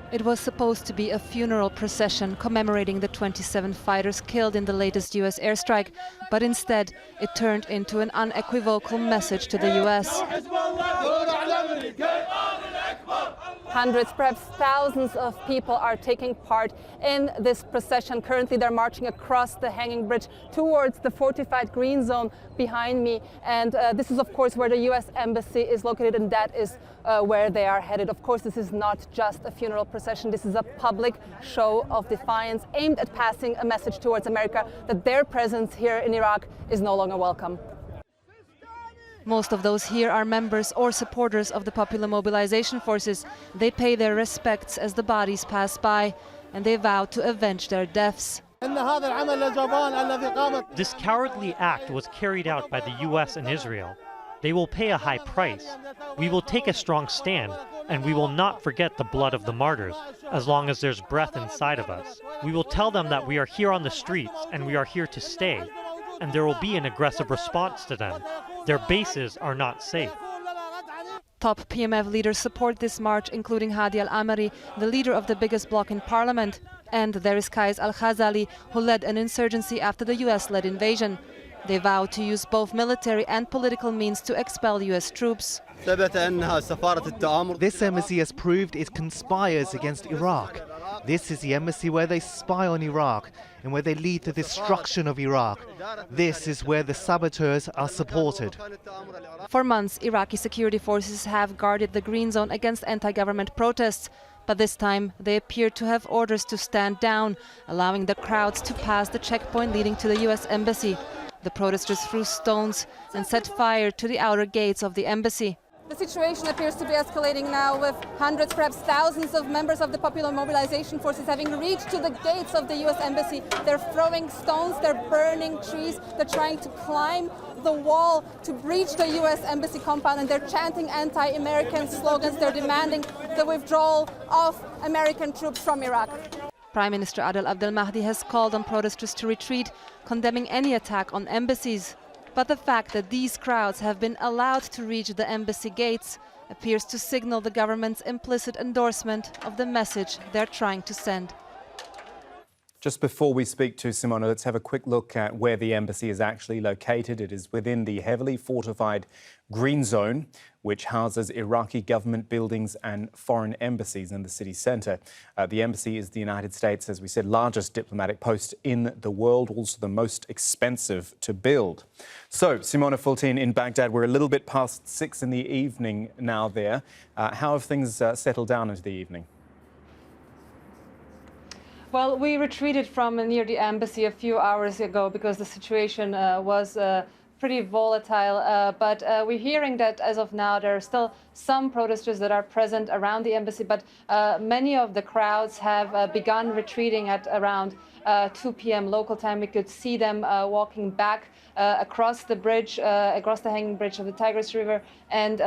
It was supposed to be a funeral procession commemorating the 27 fighters killed in the latest U.S. airstrike, but instead it turned into an unequivocal message to the U.S. Hundreds, perhaps thousands of people are taking part in this procession. Currently, they're marching across the hanging bridge towards the fortified green zone behind me. And this is, of course, where the U.S. Embassy is located, and that is where they are headed. Of course, this is not just a funeral procession. This is a public show of defiance aimed at passing a message towards America that their presence here in Iraq is no longer welcome. Most of those here are members or supporters of the Popular Mobilization Forces. They pay their respects as the bodies pass by, and they vow to avenge their deaths. This cowardly act was carried out by the U.S. and Israel. They will pay a high price. We will take a strong stand, and we will not forget the blood of the martyrs, as long as there's breath inside of us. We will tell them that we are here on the streets, and we are here to stay, and there will be an aggressive response to them. Their bases are not safe. Top PMF leaders support this march, including Hadi al-Amari, the leader of the biggest bloc in parliament. And there is Qais al-Khazali, who led an insurgency after the US-led invasion. They vow to use both military and political means to expel US troops. This embassy has proved it conspires against Iraq. This is the embassy where they spy on Iraq and where they lead the destruction of Iraq. This is where the saboteurs are supported. For months, Iraqi security forces have guarded the green zone against anti-government protests. But this time, they appear to have orders to stand down, allowing the crowds to pass the checkpoint leading to the US embassy. The protesters threw stones and set fire to the outer gates of the embassy. The situation appears to be escalating now, with hundreds, perhaps thousands of members of the Popular Mobilization Forces having reached to the gates of the U.S. Embassy. They're throwing stones, they're burning trees, they're trying to climb the wall to breach the U.S. Embassy compound, and they're chanting anti-American slogans. They're demanding the withdrawal of American troops from Iraq. Prime Minister Adel Abdel Mahdi has called on protesters to retreat, condemning any attack on embassies. But the fact that these crowds have been allowed to reach the embassy gates appears to signal the government's implicit endorsement of the message they're trying to send. Just before we speak to Simona, let's have a quick look at where the embassy is actually located. It is within the heavily fortified green zone, which houses Iraqi government buildings and foreign embassies in the city centre. The embassy is the United States, as we said, largest diplomatic post in the world, also the most expensive to build. So, Simona Fultin in Baghdad, we're a little bit past 6 in the evening now there. How have things settled down into the evening? Well, we retreated from near the embassy a few hours ago because the situation was pretty volatile. But we're hearing that as of now there are still some protesters that are present around the embassy, but many of the crowds have begun retreating at around 2 p.m. local time. We could see them walking back across the bridge, across the hanging bridge of the Tigris River, and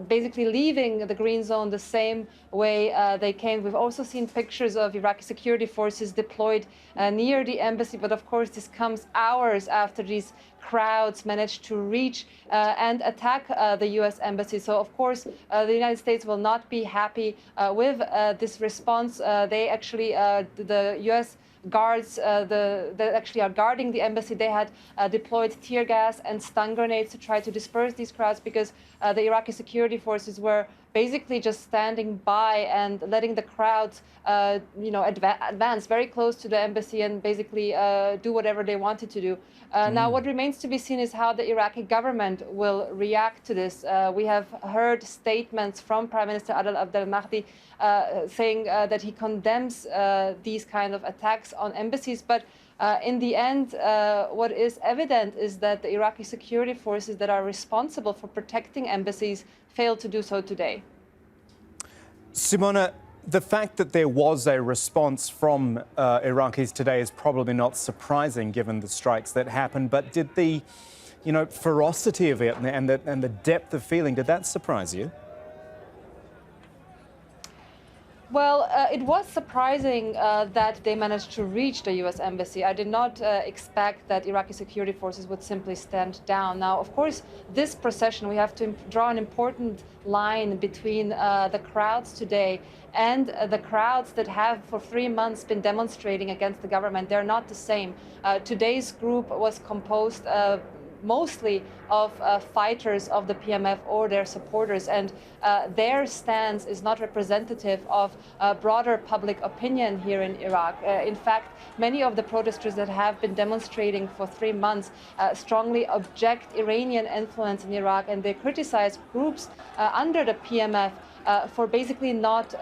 basically leaving the green zone the same way they came. We've also seen pictures of Iraqi security forces deployed near the embassy, but of course this comes hours after these crowds managed to reach and attack the U.S. embassy. So of course the United States will not be happy with this response. They actually, the U.S. guards that actually are guarding the embassy, they had deployed tear gas and stun grenades to try to disperse these crowds, because the Iraqi security forces were basically just standing by and letting the crowds advance very close to the embassy and basically do whatever they wanted to do. Now, what remains to be seen is how the Iraqi government will react to this. We have heard statements from Prime Minister Adel Abdel Mahdi saying that he condemns these kind of attacks on embassies. But in the end, what is evident is that the Iraqi security forces that are responsible for protecting embassies failed to do so today. Simona, the fact that there was a response from Iraqis today is probably not surprising given the strikes that happened, but did the ferocity of it and the depth of feeling, did that surprise you? Well, it was surprising that they managed to reach the U.S. embassy. I did not expect that Iraqi security forces would simply stand down. Now, of course, this procession, we have to draw an important line between the crowds today and the crowds that have for 3 months been demonstrating against the government. They're not the same. Today's group was composed mostly of fighters of the PMF or their supporters, and their stance is not representative of broader public opinion here in Iraq. In fact, many of the protesters that have been demonstrating for 3 months strongly object Iranian influence in Iraq, and they criticize groups under the PMF for basically not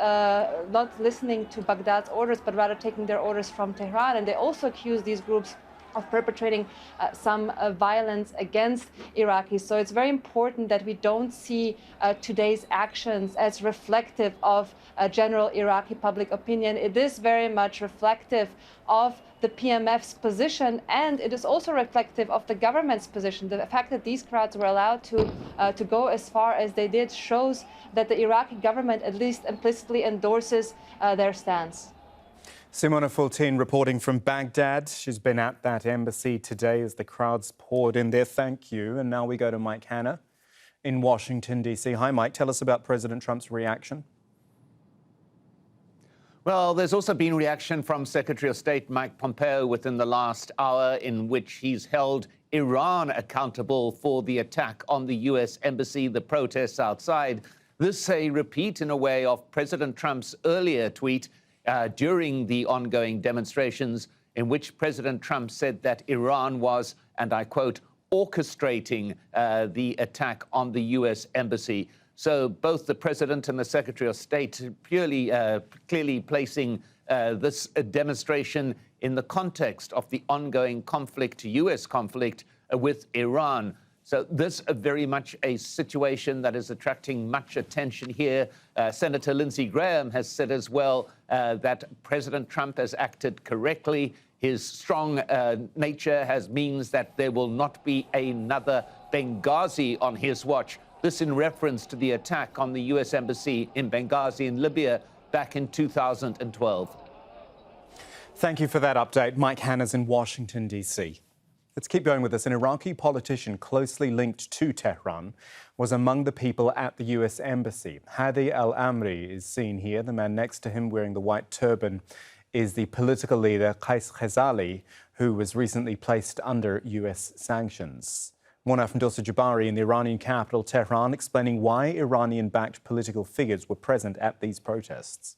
listening to Baghdad's orders, but rather taking their orders from Tehran. And they also accuse these groups of perpetrating some violence against Iraqis. So it's very important that we don't see today's actions as reflective of general Iraqi public opinion. It is very much reflective of the PMF's position, and it is also reflective of the government's position. The fact that these crowds were allowed to go as far as they did shows that the Iraqi government at least implicitly endorses their stance. Simona Fultin reporting from Baghdad. She's been at that embassy today as the crowds poured in there. Thank you. And now we go to Mike Hanna in Washington, D.C. Hi, Mike. Tell us about President Trump's reaction. Well, there's also been reaction from Secretary of State Mike Pompeo within the last hour, in which he's held Iran accountable for the attack on the U.S. embassy, the protests outside. This a repeat, in a way, of President Trump's earlier tweet during the ongoing demonstrations, in which President Trump said that Iran was, and I quote, orchestrating the attack on the U.S. embassy. So both the President and the Secretary of State clearly placing this demonstration in the context of the ongoing conflict, U.S. conflict with Iran. So this is very much a situation that is attracting much attention here. Senator Lindsey Graham has said as well that President Trump has acted correctly. His strong nature means that there will not be another Benghazi on his watch. This in reference to the attack on the U.S. embassy in Benghazi in Libya back in 2012. Thank you for that update. Mike Hanna's in Washington, D.C. Let's keep going with this. An Iraqi politician closely linked to Tehran was among the people at the U.S. embassy. Hadi al-Amri is seen here. The man next to him wearing the white turban is the political leader Qais Khazali, who was recently placed under U.S. sanctions. More now from Dulce Jabari in the Iranian capital, Tehran, explaining why Iranian-backed political figures were present at these protests.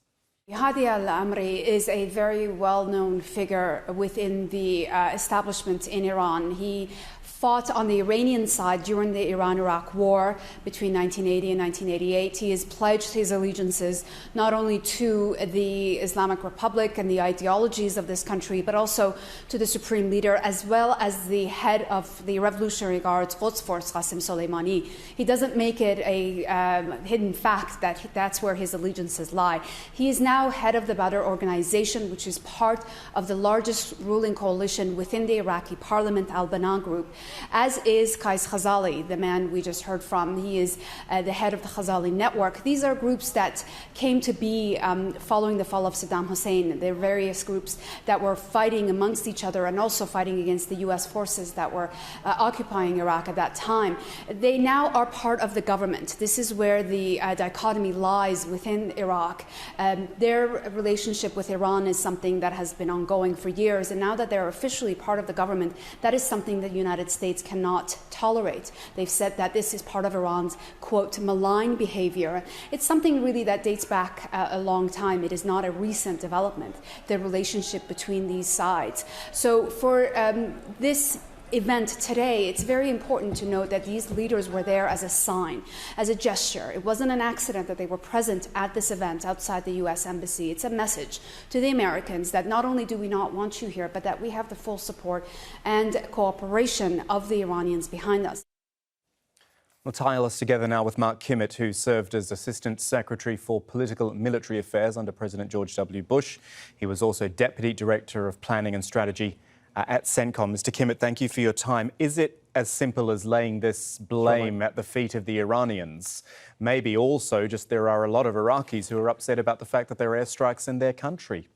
Hadi al-Amri is a very well-known figure within the establishment in Iran. He fought on the Iranian side during the Iran-Iraq war between 1980 and 1988. He has pledged his allegiances not only to the Islamic Republic and the ideologies of this country, but also to the supreme leader, as well as the head of the Revolutionary Guards, Quds Force, Qasem Soleimani. He doesn't make it a hidden fact that that's where his allegiances lie. He is now head of the Badr organization, which is part of the largest ruling coalition within the Iraqi parliament, Al-Banna group, as is Qais Khazali, the man we just heard from. He is the head of the Khazali network. These are groups that came to be following the fall of Saddam Hussein. There are various groups that were fighting amongst each other and also fighting against the U.S. forces that were occupying Iraq at that time. They now are part of the government. This is where the dichotomy lies within Iraq. Their relationship with Iran is something that has been ongoing for years, and now that they're officially part of the government, that is something that the United States cannot tolerate. They've said that this is part of Iran's, quote, malign behavior. It's something really that dates back a long time. It is not a recent development, the relationship between these sides. So for this event today, it's very important to note that these leaders were there as a sign, as a gesture. It wasn't an accident that they were present at this event outside the U.S. Embassy. It's a message to the Americans that not only do we not want you here, but that we have the full support and cooperation of the Iranians behind us. We'll tie us together now with Mark Kimmett, who served as Assistant Secretary for Political and Military Affairs under President George W. Bush. He was also Deputy Director of Planning and Strategy at CENTCOM. Mr. Kimmett, thank you for your time. Is it as simple as laying this blame at the feet of the Iranians. Maybe also just there are a lot of Iraqis who are upset about the fact that there are airstrikes in their country.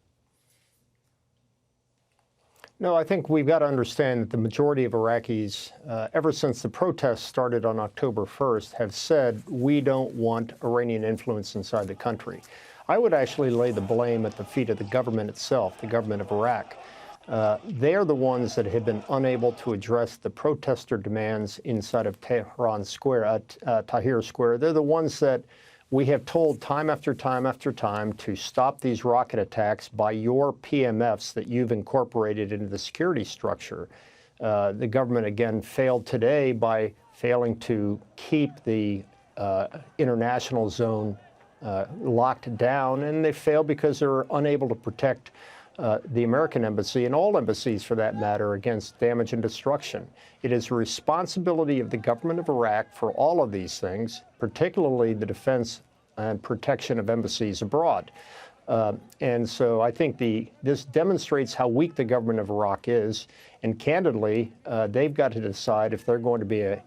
No, I think we've got to understand that the majority of Iraqis, ever since the protests started on October 1st, have said we don't want Iranian influence inside the country. I would actually lay the blame at the feet of the government itself, the government of Iraq. They are the ones that have been unable to address the protester demands inside of Tahrir Square. They're the ones that we have told time after time after time to stop these rocket attacks by your PMFs that you've incorporated into the security structure. The government, again, failed today by failing to keep the international zone locked down, and they failed because they're unable to protect the American embassy, and all embassies for that matter, against damage and destruction. It is the responsibility of the government of Iraq for all of these things, particularly the defense and protection of embassies abroad. And so I think this demonstrates how weak the government of Iraq is, and candidly, they've got to decide if they're going to be a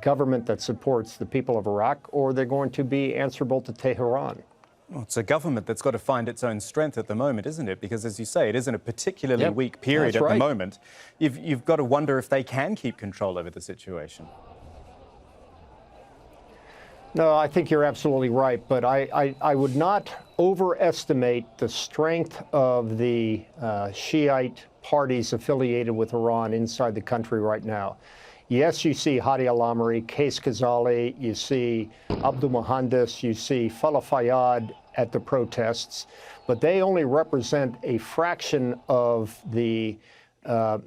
government that supports the people of Iraq, or they're going to be answerable to Tehran. Well, it's a government that's got to find its own strength at the moment, isn't it? Because, as you say, it isn't a particularly weak period at the moment. You've got to wonder if they can keep control over the situation. No, I think you're absolutely right, but I would not overestimate the strength of the Shiite parties affiliated with Iran inside the country right now. Yes, you see Hadi al-Amri, Qais Khazali, you see Abdul Mohandes, you see Fallah Fayyad at the protests, but they only represent a fraction of the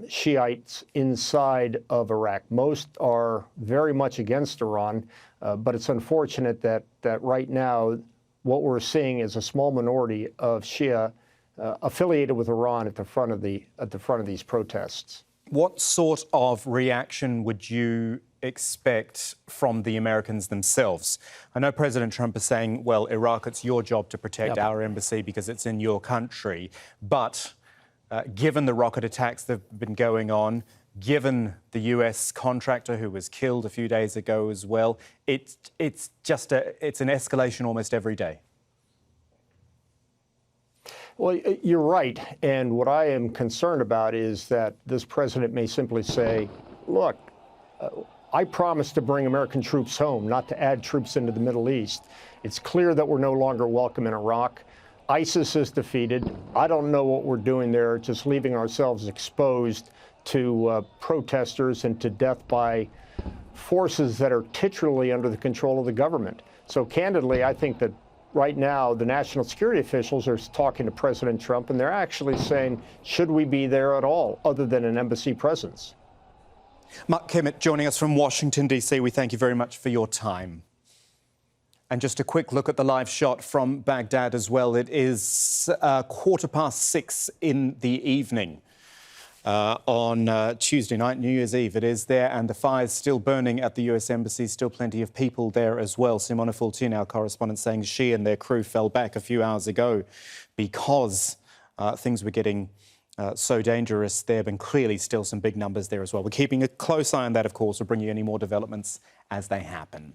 Shiites inside of Iraq. Most are very much against Iran, but it's unfortunate that right now what we're seeing is a small minority of Shia affiliated with Iran at the front of these protests. What sort of reaction would you expect from the Americans themselves? I know President Trump is saying, well, Iraq, it's your job to protect our embassy because it's in your country. But given the rocket attacks that have been going on, given the US contractor who was killed a few days ago as well, it's an escalation almost every day. Well, you're right. And what I am concerned about is that this president may simply say, look, I promised to bring American troops home, not to add troops into the Middle East. It's clear that we're no longer welcome in Iraq. ISIS is defeated. I don't know what we're doing there, just leaving ourselves exposed to protesters and to death by forces that are titularly under the control of the government. So candidly, I think that right now, the national security officials are talking to President Trump, and they're actually saying, should we be there at all, other than an embassy presence? Mark Kimmett joining us from Washington, D.C. We thank you very much for your time. And just a quick look at the live shot from Baghdad as well. It is 6:15 in the evening. On Tuesday night, New Year's Eve, it is there, and the fire's still burning at the US Embassy. Still plenty of people there as well. Simona Fultin, our correspondent, saying she and their crew fell back a few hours ago because things were getting so dangerous there, but clearly still some big numbers there as well. We're keeping a close eye on that, of course. We'll bring you any more developments as they happen.